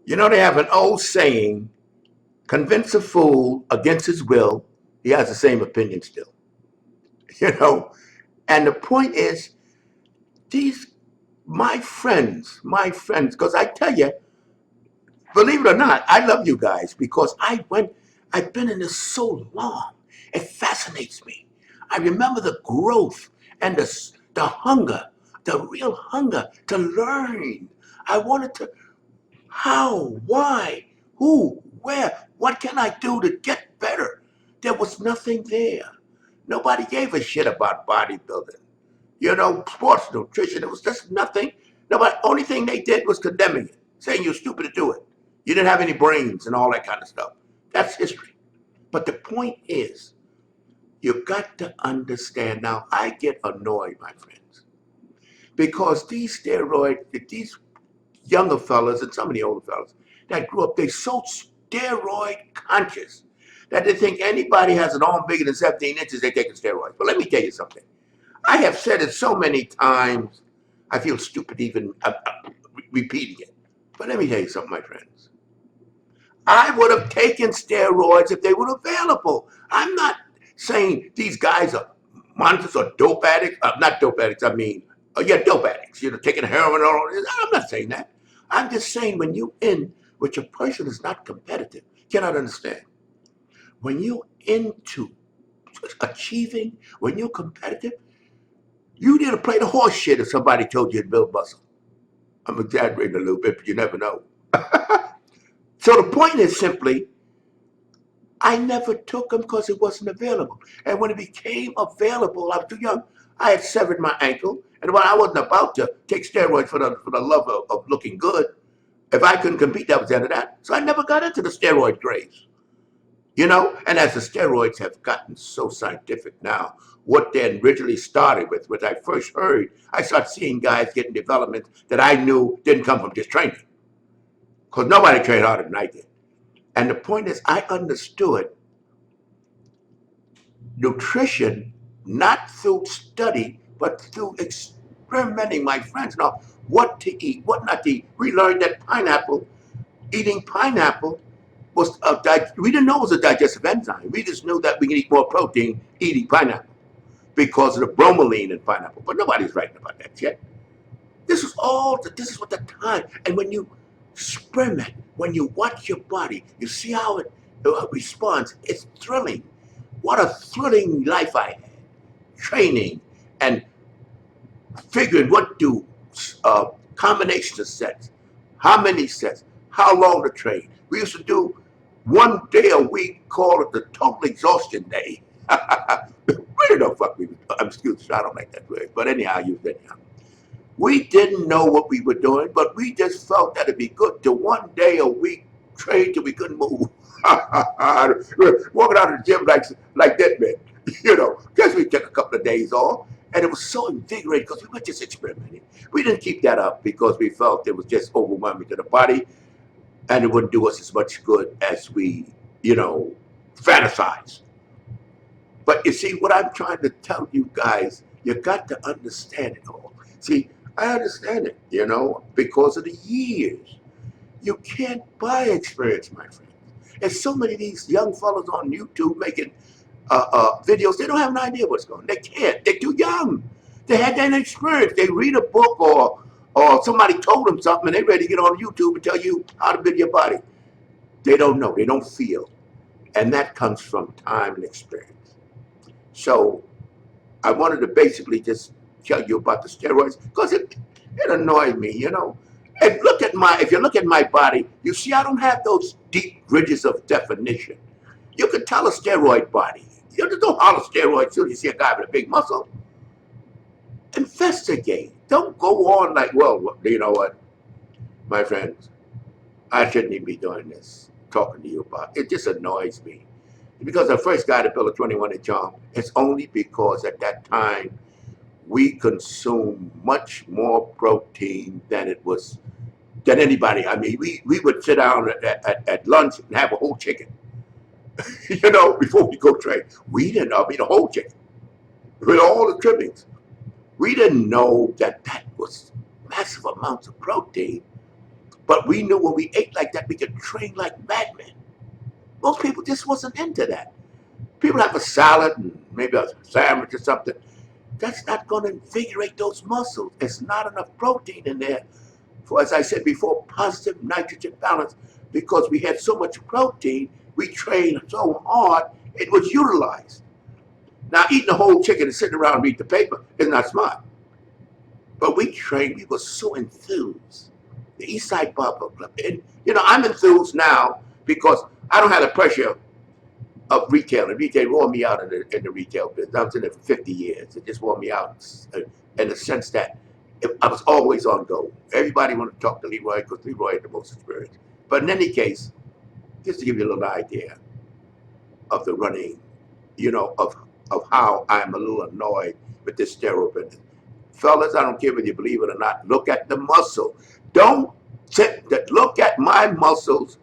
You know, they have an old saying, convince a fool against his will, he has the same opinion still. You know, and the point is, these, my friends, because I tell you, believe it or not, I love you guys because I've been in this so long. It fascinates me. I remember the growth and the hunger, the real hunger to learn. I wanted to, how, why, who, where, what can I do to get better? There was nothing there. Nobody gave a shit about bodybuilding. You know, sports nutrition, it was just nothing. Nobody, only thing they did was condemning it, saying you're stupid to do it. You didn't have any brains and all that kind of stuff. That's history. But the point is, you got to understand. Now, I get annoyed, my friends, because these younger fellas and some of the older fellas that grew up, they're so steroid conscious that they think anybody has an arm bigger than 17 inches, they're taking steroids. But let me tell you something. I have said it so many times, I feel stupid even repeating it. But let me tell you something, my friends. I would have taken steroids if they were available. I'm not saying these guys are monsters or dope addicts. Not dope addicts, I mean, yeah, dope addicts, you know, taking heroin and all this. I'm not saying that. I'm just saying when you in which a person is not competitive, cannot understand. When you into achieving, when you're competitive, you need to play the horse shit if somebody told you to build muscle. I'm exaggerating a little bit, but you never know. So the point is simply, I never took them because it wasn't available. And when it became available, I was too young. I had severed my ankle, and when I wasn't about to take steroids for the love of looking good, if I couldn't compete, that was the end of that. So I never got into the steroid craze. You know, and as the steroids have gotten so scientific now, what they originally started with, when I first heard, I started seeing guys getting development that I knew didn't come from just training, because nobody trained harder than I did. And the point is, I understood nutrition not through study, but through experimenting, my friends. Now, what to eat, what not to eat. We learned that eating pineapple we didn't know it was a digestive enzyme. We just knew that we can eat more protein eating pineapple because of the bromelain in pineapple. But nobody's writing about that yet. This is what the time. And when you experiment, when you watch your body, you see how it responds. It's thrilling. What a thrilling life I had. Training and figuring what do combinations of sets, how many sets, how long to train. We used to do 1 day a week, call it the total exhaustion day. Really don't fuck me. Excuse me, I don't like that word. But anyhow, I use that now. We didn't know what we were doing, but we just felt that it'd be good to 1 day a week train till we couldn't move. Walking out of the gym like that, man. You know, because we took a couple of days off, and it was so invigorating because we were just experimenting. We didn't keep that up because we felt it was just overwhelming to the body, and it wouldn't do us as much good as we, you know, fantasize. But you see, what I'm trying to tell you guys, you got to understand it all. See, I understand it, you know, because of the years. You can't buy experience, my friend. There's so many of these young fellas on YouTube making videos. They don't have an idea what's going on. They can't. They're too young. They had that experience. They read a book or somebody told them something and they're ready to get on YouTube and tell you how to build your body. They don't know. They don't feel. And that comes from time and experience. So I wanted to basically just tell you about the steroids because it annoyed me, you know. And if you look at my body, you see I don't have those deep ridges of definition. You can tell a steroid body. You don't holler steroids till you see a guy with a big muscle. Investigate. Don't go on like, well, you know what, my friends, I shouldn't even be doing this, talking to you about it. It just annoys me. Because the first guy to build a 21-inch arm, it's only because at that time we consumed much more protein than anybody. I mean, we would sit down at lunch and have a whole chicken, you know, before we go train. We didn't eat a whole chicken with all the trimmings. We didn't know that that was massive amounts of protein. But we knew when we ate like that, we could train like madmen. Most people just wasn't into that. People have a salad and maybe a sandwich or something. That's not going to invigorate those muscles. It's not enough protein in there for, as I said before, positive nitrogen balance. Because we had so much protein, we trained so hard, it was utilized. Now, eating a whole chicken and sitting around and read the paper is not smart. But we trained, we were so enthused. The East Side Barber Club. And, I'm enthused now because I don't have the pressure of retail. And retail wore me out in the retail business. I was in it for 50 years. It just wore me out in the sense that I was always on go. Everybody wanted to talk to Leroy because Leroy had the most experience. But in any case, just to give you a little idea of the running, of how I'm a little annoyed with this steroid business. Fellas, I don't care whether you believe it or not, look at the muscle. Don't look at my muscles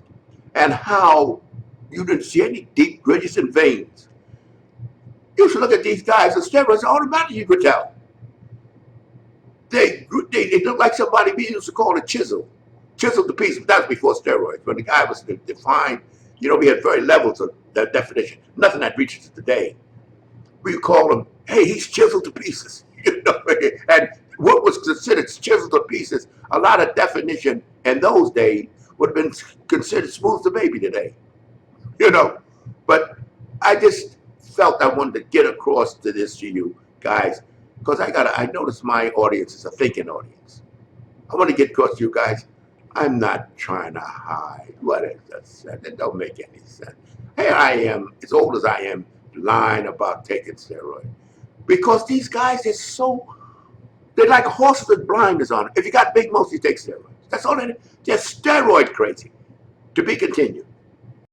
and how you didn't see any deep ridges and veins. You should look at these guys with steroids, automatically you could tell. They look like somebody we used to call a chisel. Chiseled to pieces. That was before steroids. When the guy was defined, we had very levels of that definition. Nothing that reaches today. We call him, hey, he's chiseled to pieces. And what was considered chiseled to pieces, a lot of definition in those days would have been considered smooth as a baby today. But I just felt I wanted to get across to this to you guys, because I noticed my audience is a thinking audience. I want to get across to you guys. I'm not trying to hide what is that. That don't make any sense. Here I am, as old as I am, lying about taking steroids. Because these guys they're like horses with blinders on. If you got big muscles, you take steroids. That's all they're steroid crazy. To be continued.